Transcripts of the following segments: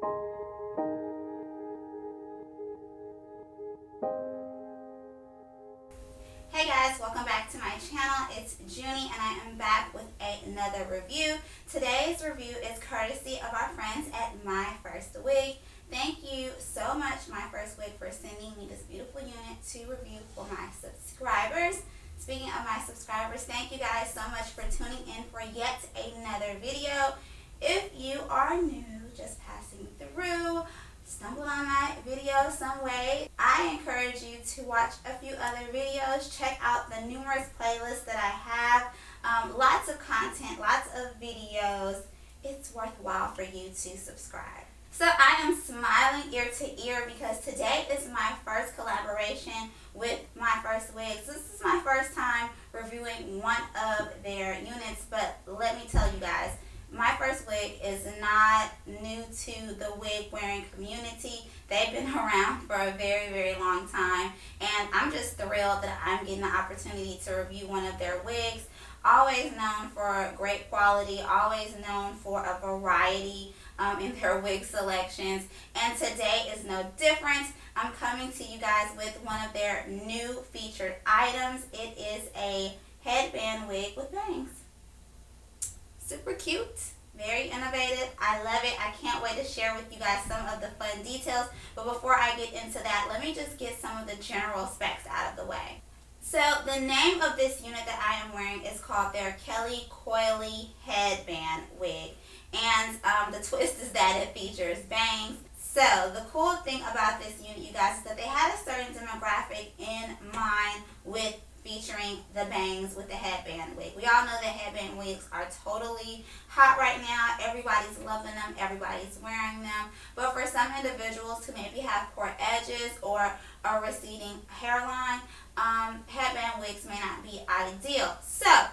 Hey guys, welcome back to my channel. It's Jeunie and I am back with another review. Today's review is courtesy of our friends at MyFirstWig. Thank you so much, MyFirstWig, for sending me this beautiful unit to review for my subscribers. Speaking of my subscribers, thank you guys so much for tuning in for yet another video. If you are new, just passing through, stumbled on my video some way, I encourage you to watch a few other videos. Check out the numerous playlists that I have. Lots of content, lots of videos. It's worthwhile for you to subscribe. So I am smiling ear to ear because today is my first collaboration with MyFirstWig. So this is my first time reviewing one of their units, but let me tell you guys, MyFirstWig is not new to the wig wearing community. They've been around for a very, very long time, and I'm just thrilled that I'm getting the opportunity to review one of their wigs. Always known for great quality, always known for a variety in their wig selections, and today is no different. I'm coming to you guys with one of their new featured items. It is a headband wig with bangs. Super cute, very innovative. I love it. I can't wait to share with you guys some of the fun details. But before I get into that, let me just get some of the general specs out of the way. So the name of this unit that I am wearing is called their Coily Headband Wig. And the twist is that it features bangs. So the cool thing about this unit, you guys, is that they had a certain demographic in mind with featuring the bangs with the headband wig. We all know that headband wigs are totally hot right now. Everybody's loving them. Everybody's wearing them. But for some individuals who maybe have poor edges or a receding hairline, headband wigs may not be ideal. So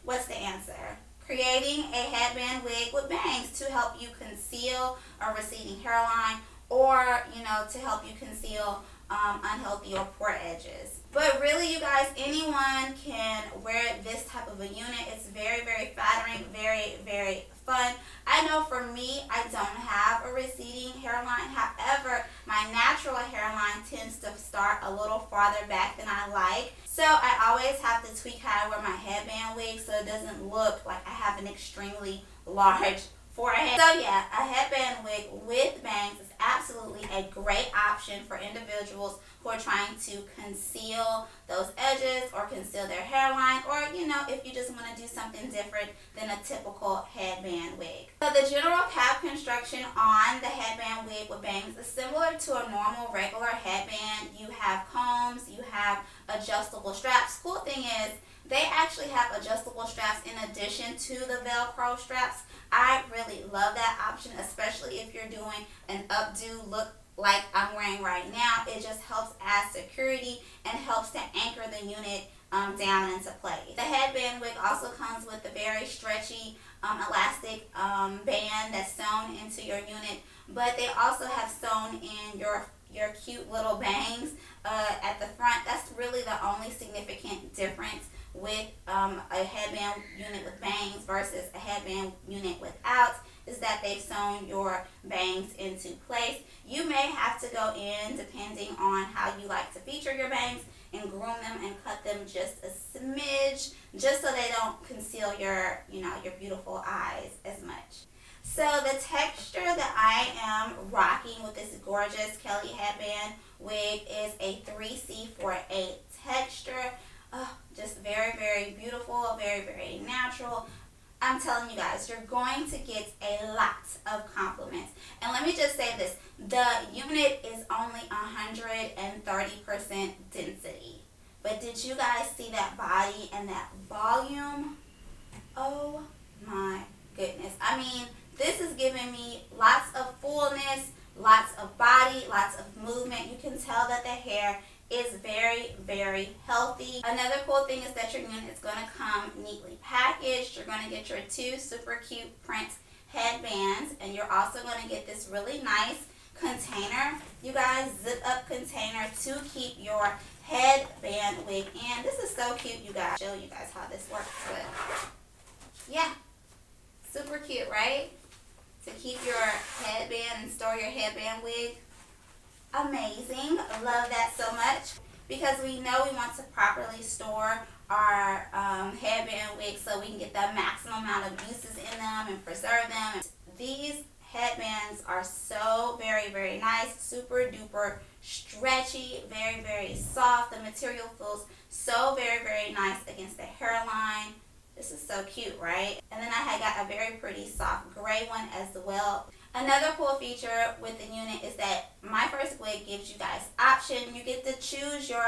what's the answer? Creating a headband wig with bangs to help you conceal a receding hairline, or, you know, to help you conceal unhealthy or poor edges. But really, you guys, anyone can wear this type of a unit. It's very, very flattering, very, very fun. I know for me, I don't have a receding hairline. However, my natural hairline tends to start a little farther back than I like. So I always have to tweak how I wear my headband wig so it doesn't look like I have an extremely large forehead. So yeah, a headband wig with bangs is absolutely a great option for individuals who are trying to conceal those edges or conceal their hairline, or, you know, if you just want to do something different than a typical headband wig. So the general cap construction on the headband wig with bangs is similar to a normal regular headband. You have combs, you have adjustable straps. Cool thing is, they actually have adjustable straps in addition to the Velcro straps. I really love that option, especially if you're doing an updo look like I'm wearing right now. It just helps add security and helps to anchor the unit down into place. The headband wig also comes with a very stretchy elastic band that's sewn into your unit, but they also have sewn in your cute little bangs at the front. That's really the only significant difference with a headband unit with bangs versus a headband unit without, is that they've sewn your bangs into place. You may have to go in, depending on how you like to feature your bangs, and groom them and cut them just a smidge, just so they don't conceal your, you know, your beautiful eyes as much. So the texture that I am rocking with this gorgeous Coily headband wig is a 3C48 texture. Just very, very beautiful, very, very natural. I'm telling you guys, you're going to get a lot of compliments. And let me just say this, the unit is only 130% density. But did you guys see that body and that volume? Oh my goodness. I mean, this is giving me lots of fullness, lots of body, lots of movement. You can tell that the hair is very, very healthy. Another cool thing is that your unit is going to come neatly packaged. You're going to get your two super cute print headbands, and you're also going to get this really nice container, you guys, zip up container to keep your headband wig in. This is so cute, you guys. I'll show you guys how this works, but yeah, super cute, right? to keep your headband and store your headband wig. Amazing. Love that so much, because we know we want to properly store our headband wigs so we can get the maximum amount of uses in them and preserve them. These headbands are so very, very nice, super duper stretchy, very, very soft. The material feels so very, very nice against the hairline. This is so cute, right? And then I had got a very pretty soft gray one as well. Another cool feature with the unit is that MyFirstWig gives you guys option. You get to choose your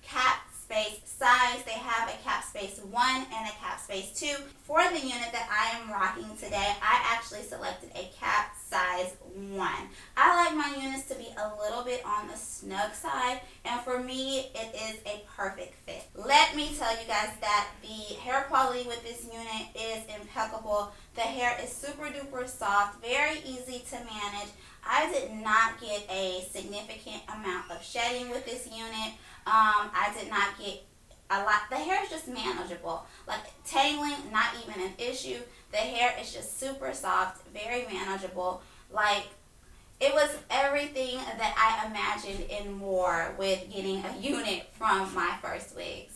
cap space size. They have a cap space 1 and a cap space 2. For the unit that I am rocking today, I actually selected a cap size 1. I like my units to be a little bit on the snug side, and for me, it is a perfect fit. Let me tell you guys that the hair quality with this unit is impeccable. The hair is super duper soft, very easy to manage. I did not get a significant amount of shedding with this unit. I did not get a lot. The hair is just manageable. Like tangling, not even an issue. The hair is just super soft, very manageable. Like, it was everything that I imagined and more with getting a unit from MyFirstWigs.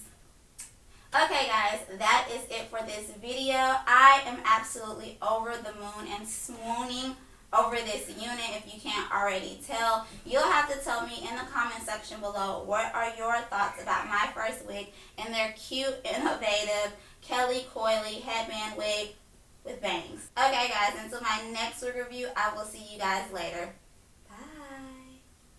Okay guys, that is it for this video. I am absolutely over the moon and swooning over this unit. If you can't already tell, you'll have to tell me in the comment section below, what are your thoughts about MyFirstWig and their cute, innovative Kelly Coily headband wig with bangs. Okay guys, until my next wig review, I will see you guys later.